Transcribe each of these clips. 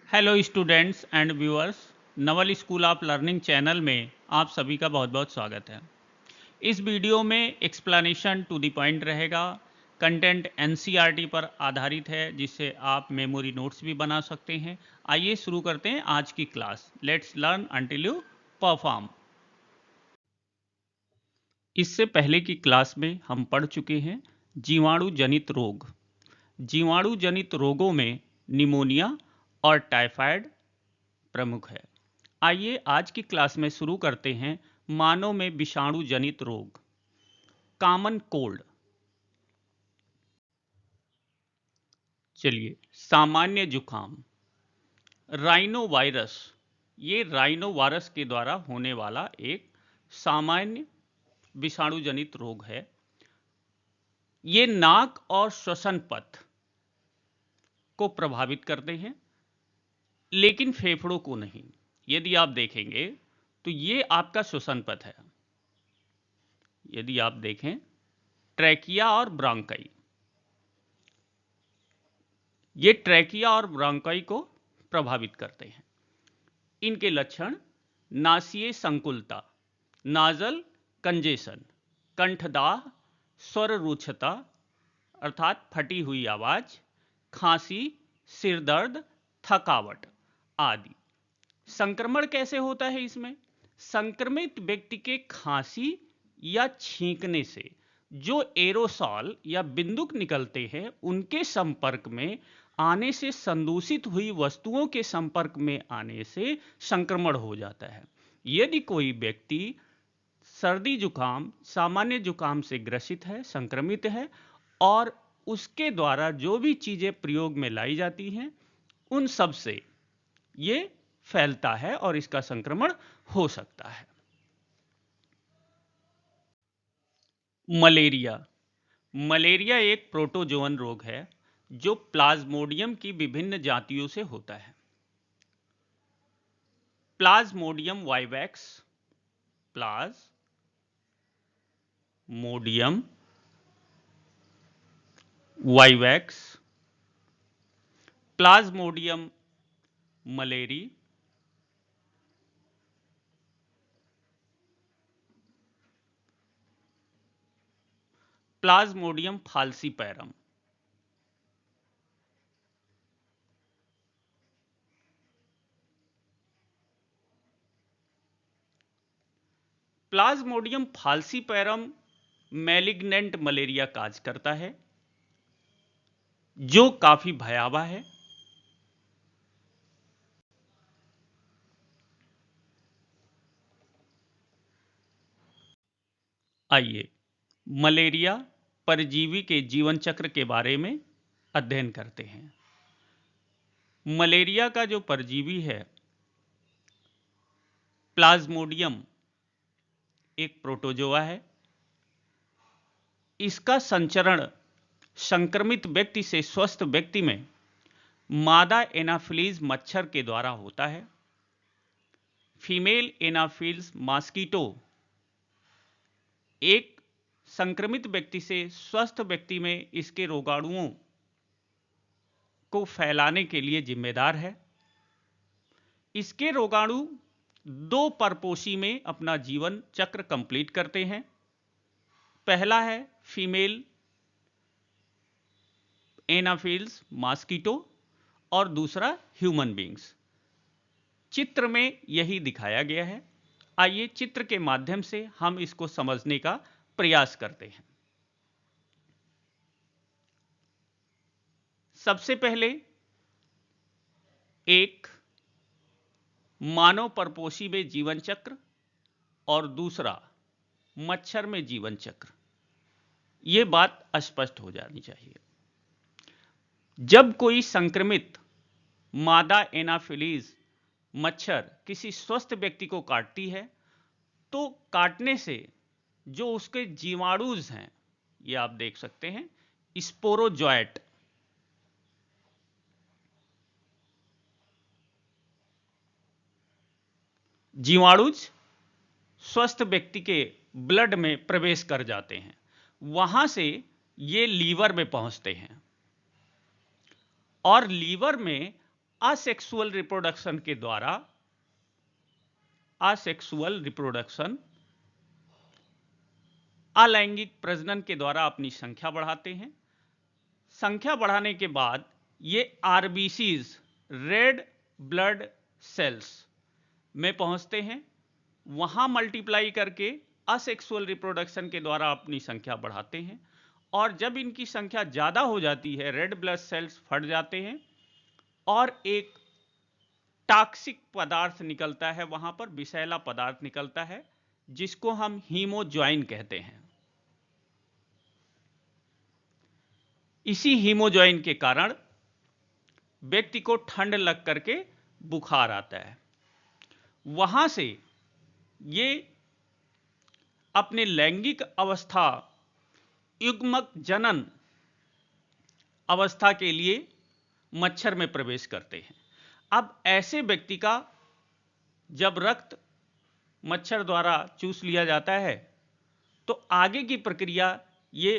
Hello students and viewers, Naval school of learning channel में आप सभी का बहुत बहुत स्वागत है। इस वीडियो में एक्सप्लेनेशन टू द पॉइंट रहेगा। कंटेंट एनसीईआरटी पर आधारित है, जिससे आप मेमोरी नोट्स भी बना सकते हैं। आइए शुरू करते हैं आज की class. Let's learn until you perform. इससे पहले की क्लास में हम पढ़ चुके हैं जीवाणु जनित रोग। जीवाणु जनित रोगों में निमोनिया और टाइफाइड प्रमुख है। आइए आज की क्लास में शुरू करते हैं मानव में विषाणु जनित रोग, कॉमन कोल्ड। चलिए, सामान्य जुकाम, राइनो वायरस। ये राइनो वायरस के द्वारा होने वाला एक सामान्य विषाणु जनित रोग है। ये नाक और श्वसन पथ को प्रभावित करते हैं, लेकिन फेफड़ों को नहीं। यदि आप देखेंगे तो ये आपका श्वसन पथ है। यदि आप देखें, ट्रैकिया और ब्रांकाई, ये ट्रैकिया और ब्रांकाई को प्रभावित करते हैं। इनके लक्षण नासीय संकुलता, नाजल कंजेशन, कंठदाह, स्वर रुक्षता अर्थात फटी हुई आवाज, खांसी, सिर दर्द, थकावट आदि। संक्रमण कैसे होता है इसमें? संक्रमित व्यक्ति के खांसी या छींकने से जो एरोसॉल या बिंदुक निकलते हैं, उनके संपर्क में आने से, संदूषित हुई वस्तुओं के संपर्क में आने से संक्रमण हो जाता है। यदि कोई व्यक्ति सर्दी जुकाम, सामान्य जुकाम से ग्रसित है, संक्रमित है, और उसके द्वारा जो भी चीजें प्रयोग में लाई जाती हैं, उन सब से ये फैलता है और इसका संक्रमण हो सकता है। मलेरिया। मलेरिया एक प्रोटोजोअन रोग है जो प्लाज्मोडियम की विभिन्न जातियों से होता है। Plasmodium vivax, Plasmodium vivax, Plasmodium malariae, Plasmodium falciparum. Plasmodium falciparum malignant malaria cause करता है, जो काफी भयावह है। आइए मलेरिया परजीवी के जीवन चक्र के बारे में अध्ययन करते हैं। मलेरिया का जो परजीवी है प्लाज्मोडियम, एक प्रोटोजोआ है। इसका संचरण संक्रमित व्यक्ति से स्वस्थ व्यक्ति में मादा एनाफिलीज मच्छर के द्वारा होता है। फीमेल एनाफिल्स मॉस्किटो एक संक्रमित व्यक्ति से स्वस्थ व्यक्ति में इसके रोगाणुओं को फैलाने के लिए जिम्मेदार है। इसके रोगाणु दो परपोषी में अपना जीवन चक्र कंप्लीट करते हैं। पहला है फीमेल एनाफिल्स मॉस्किटो और दूसरा ह्यूमन बींग्स। चित्र में यही दिखाया गया है। आइए चित्र के माध्यम से हम इसको समझने का प्रयास करते हैं। सबसे पहले एक मानव परपोषी में जीवन चक्र और दूसरा मच्छर में जीवन चक्र, यह बात स्पष्ट हो जानी चाहिए। जब कोई संक्रमित मादा एनाफिलीज मच्छर किसी स्वस्थ व्यक्ति को काटती है, तो काटने से जो उसके जीवाणुज हैं, ये आप देख सकते हैं, स्पोरोजोएट, जीवाणुज स्वस्थ व्यक्ति के ब्लड में प्रवेश कर जाते हैं। वहां से ये लीवर में पहुंचते हैं और लीवर में असेक्सुअल रिप्रोडक्शन के द्वारा, असेक्सुअल रिप्रोडक्शन, अलैंगिक प्रजनन के द्वारा अपनी संख्या बढ़ाते हैं। संख्या बढ़ाने के बाद ये आरबीसीज, रेड ब्लड सेल्स में पहुंचते हैं, वहां मल्टीप्लाई करके असेक्सुअल रिप्रोडक्शन के द्वारा अपनी संख्या बढ़ाते हैं, और जब इनकी संख्या ज्यादा हो जाती है, रेड ब्लड सेल्स फट जाते हैं और एक टॉक्सिक पदार्थ निकलता है, वहां पर विषैला पदार्थ निकलता है जिसको हम हीमोजॉइन कहते हैं। इसी हीमोजॉइन के कारण व्यक्ति को ठंड लग करके बुखार आता है। वहां से ये अपने लैंगिक अवस्था, युग्मक जनन अवस्था के लिए मच्छर में प्रवेश करते हैं। अब ऐसे व्यक्ति का जब रक्त मच्छर द्वारा चूस लिया जाता है तो आगे की प्रक्रिया ये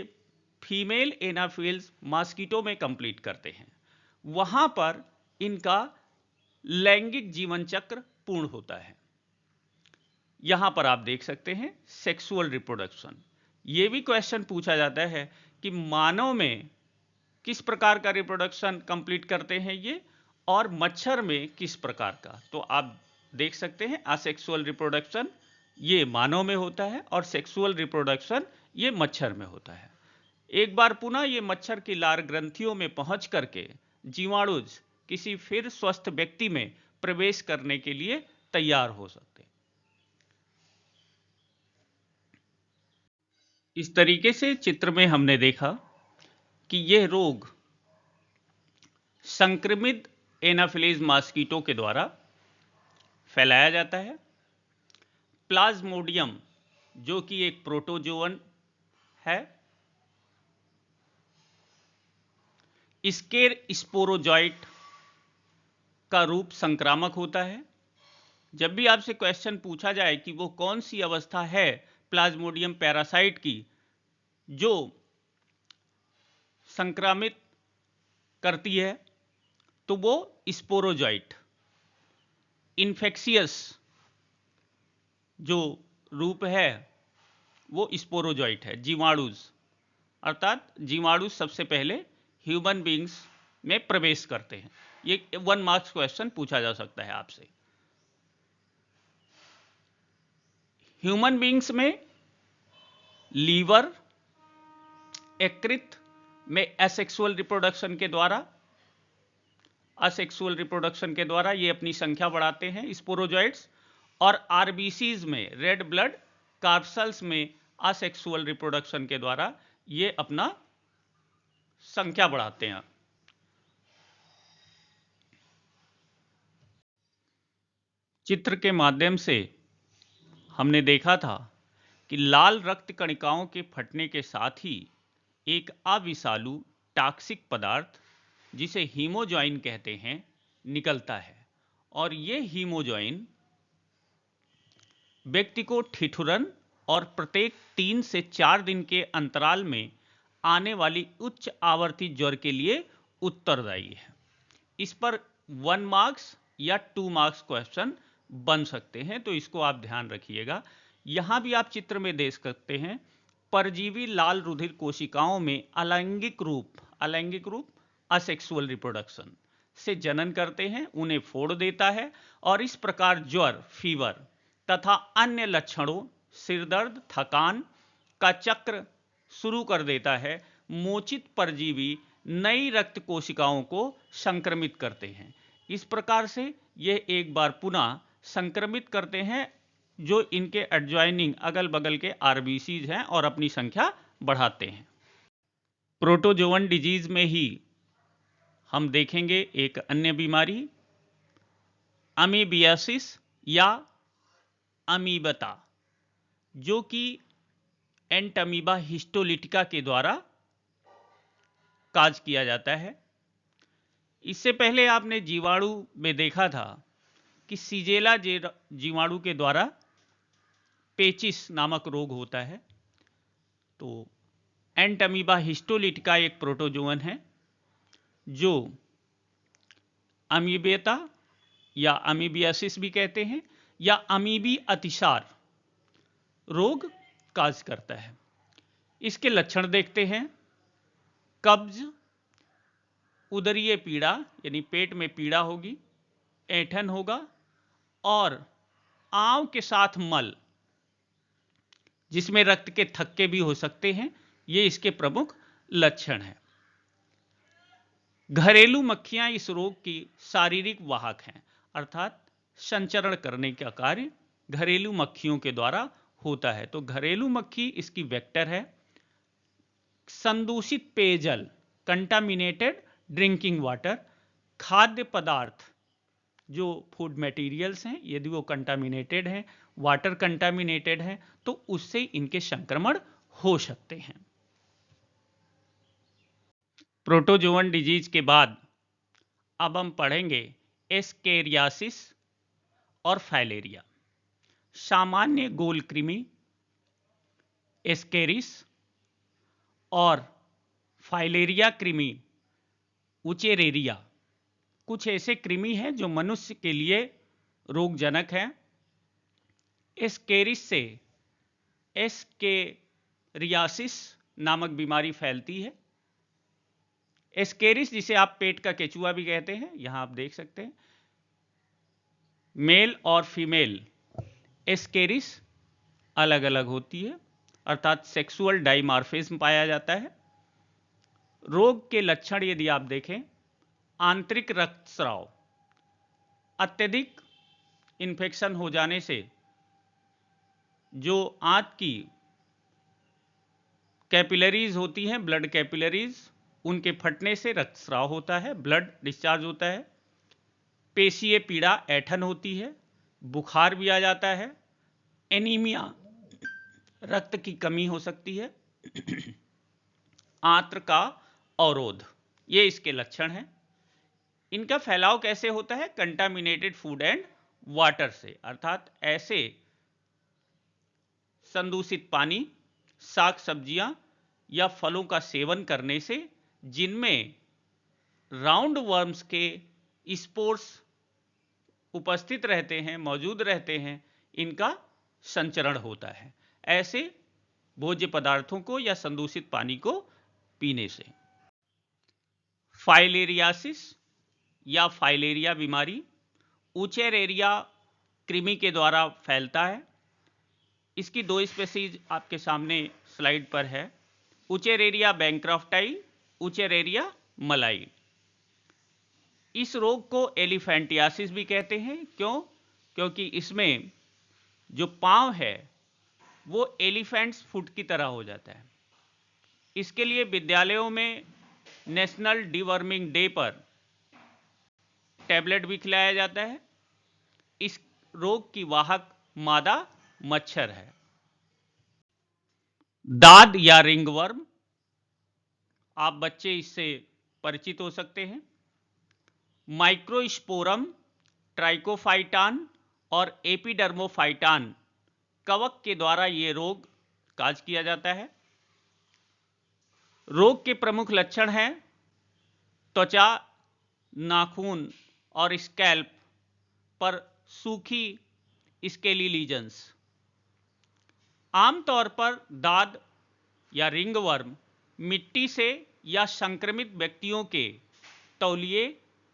फीमेल एनाफिल्स मॉस्किटो में कंप्लीट करते हैं। वहां पर इनका लैंगिक जीवन चक्र पूर्ण होता है। यहां पर आप देख सकते हैं सेक्सुअल रिप्रोडक्शन। यह भी क्वेश्चन पूछा जाता है कि मानव में किस प्रकार का रिप्रोडक्शन कंप्लीट करते हैं ये, और मच्छर में किस प्रकार का। तो आप देख सकते हैं असेक्सुअल रिप्रोडक्शन ये मानव में होता है और सेक्सुअल रिप्रोडक्शन ये मच्छर में होता है। एक बार पुनः ये मच्छर की लार ग्रंथियों में पहुंच करके जीवाणुज किसी फिर स्वस्थ व्यक्ति में प्रवेश करने के लिए तैयार हो सकते हैं। इस तरीके से चित्र में हमने देखा कि यह रोग संक्रमित एनाफिलीज मॉस्किटो के द्वारा फैलाया जाता है। प्लाज्मोडियम जो कि एक प्रोटोजोअन है, स्केर स्पोरोजॉइट का रूप संक्रामक होता है। जब भी आपसे क्वेश्चन पूछा जाए कि वो कौन सी अवस्था है प्लाज्मोडियम पैरासाइट की जो संक्रामित करती है, तो वो स्पोरोजॉइट, इन्फेक्शियस जो रूप है वो स्पोरोजॉइट है, जीवाणुज। अर्थात जीवाणु सबसे पहले ह्यूमन बींग्स में प्रवेश करते हैं। ये 1 मार्क्स क्वेश्चन पूछा जा सकता है आपसे। ह्यूमन बींग्स में लीवर, यकृत में असेक्सुअल रिप्रोडक्शन के द्वारा ये अपनी संख्या बढ़ाते हैं स्पोरोजॉइट्स, और आरबीसीज में, रेड ब्लड कार्पसल्स में असेक्सुअल रिप्रोडक्शन के द्वारा ये अपना संख्या बढ़ाते हैं। चित्र के माध्यम से हमने देखा था कि लाल रक्त कणिकाओं के फटने के साथ ही एक अविषालु टॉक्सिक पदार्थ जिसे हीमोजॉइन कहते हैं निकलता है, और ये हीमोजॉइन व्यक्ति को ठिठुरन और प्रत्येक 3 से 4 दिन के अंतराल में आने वाली उच्च आवर्ती ज्वर के लिए उत्तरदायी है। इस पर 1 मार्क्स या 2 मार्क्स क्वेश्चन बन सकते हैं, तो इसको आप ध्यान रखिएगा। यहां भी आप चित्र में देख सकते हैं परजीवी लाल रुधिर कोशिकाओं में अलैंगिक रूप असेक्सुअल रिप्रोडक्शन से जनन करते हैं, उन्हें फोड़ देता है, और इस प्रकार ज्वर, फीवर तथा अन्य लक्षणों, सिरदर्द, थकान का चक्र शुरू कर देता है। मोचित परजीवी नई रक्त कोशिकाओं को संक्रमित करते हैं। इस प्रकार से यह एक बार पुनः संक्रमित करते हैं जो इनके एडजॉइनिंग अगल बगल के आरबीसीज हैं और अपनी संख्या बढ़ाते हैं। प्रोटोजोवन डिजीज में ही हम देखेंगे एक अन्य बीमारी, अमीबियासिस या अमीबता, जो कि एंटमीबा हिस्टोलिटिका के द्वारा काज किया जाता है। इससे पहले आपने जीवाणु में देखा था कि सीजेला जीवाणु के द्वारा पेचिस नामक रोग होता है। तो एंटमीबा हिस्टोलिटिका एक प्रोटोजोअन है जो अमीबियता या अमीबियासिस भी कहते हैं, या अमीबी अतिसार रोग काज करता है। इसके लक्षण देखते हैं। कब्ज, उदरीय पीड़ा यानी पेट में पीड़ा होगी, ऐंठन होगा, और आंव के साथ मल जिसमें रक्त के थक्के भी हो सकते हैं, ये इसके प्रमुख लक्षण हैं। घरेलू मक्खियां इस रोग की शारीरिक वाहक हैं, अर्थात संचरण करने का कार्य घरेलू मक्खियों के द्वारा होता है। तो घरेलू मक्खी इसकी वेक्टर है। संदूषित पेयजल, कंटामिनेटेड ड्रिंकिंग वाटर, खाद्य पदार्थ जो फूड मटेरियल्स हैं, यदि वो कंटामिनेटेड हैं, वाटर कंटामिनेटेड है, तो उससे इनके संक्रमण हो सकते हैं। प्रोटोजोवन डिजीज के बाद अब हम पढ़ेंगे एस्केरियासिस और फाइलेरिया। सामान्य गोल कृमि एस्केरिस और फाइलेरिया कृमि उचेरेरिया कुछ ऐसे कृमि हैं जो मनुष्य के लिए रोगजनक हैं। एस्केरिस से एस्केरियासिस नामक बीमारी फैलती है। एस्केरिस, जिसे आप पेट का केचुआ भी कहते हैं, यहां आप देख सकते हैं, मेल और फीमेल एस्केरिस अलग अलग होती है, अर्थात सेक्सुअल डाइमॉर्फिज्म पाया जाता है। रोग के लक्षण यदि आप देखें, आंतरिक रक्तस्राव, अत्यधिक इन्फेक्शन हो जाने से जो आंत की कैपिलरीज होती हैं, ब्लड कैपिलरीज, उनके फटने से रक्तस्राव होता है, ब्लड डिस्चार्ज होता है। पेशीय पीड़ा, ऐंठन होती है, बुखार भी आ जाता है, एनीमिया, रक्त की कमी हो सकती है, आंत्र का अवरोध, ये इसके लक्षण हैं। इनका फैलाव कैसे होता है? कंटामिनेटेड फूड एंड वाटर से, अर्थात ऐसे संदूषित पानी, साग सब्जियां या फलों का सेवन करने से जिनमें राउंड वर्म्स के स्पोर्स उपस्थित रहते हैं, मौजूद रहते हैं, इनका संचरण होता है ऐसे भोज्य पदार्थों को या संदूषित पानी को पीने से। फाइलेरियासिस या फाइलेरिया बीमारी उचेरेरिया कृमि के द्वारा फैलता है। इसकी दो स्पेसीज आपके सामने स्लाइड पर है, उचेरेरिया बैंक्रॉफ्टाई, उचेरेरिया मलाई। इस रोग को एलिफेंटियासिस भी कहते हैं। क्यों? क्योंकि इसमें जो पांव है वो एलिफेंट्स फुट की तरह हो जाता है। इसके लिए विद्यालयों में नेशनल डिवर्मिंग डे पर टैबलेट भी खिलाया जाता है। इस रोग की वाहक मादा मच्छर है। दाद या रिंगवर्म, आप बच्चे इससे परिचित हो सकते हैं। माइक्रोस्पोरम, ट्राइकोफाइटान और एपिडर्मोफाइटान कवक के द्वारा यह रोग काज किया जाता है। रोग के प्रमुख लक्षण हैं त्वचा, नाखून और स्कैल्प पर सूखी स्केली लीजन्स। आमतौर पर दाद या रिंगवर्म मिट्टी से या संक्रमित व्यक्तियों के तौलिए,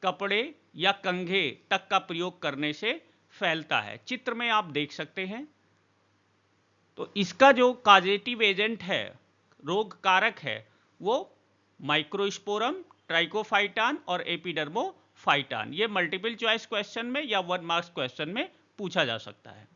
कपड़े या कंघे तक का प्रयोग करने से फैलता है। चित्र में आप देख सकते हैं। तो इसका जो काजेटिव एजेंट है, रोग कारक है, वो माइक्रोस्पोरम, ट्राइकोफाइटान और एपिडर्मोफाइटान। ये मल्टीपल चॉइस क्वेश्चन में या 1 मार्क्स क्वेश्चन में पूछा जा सकता है।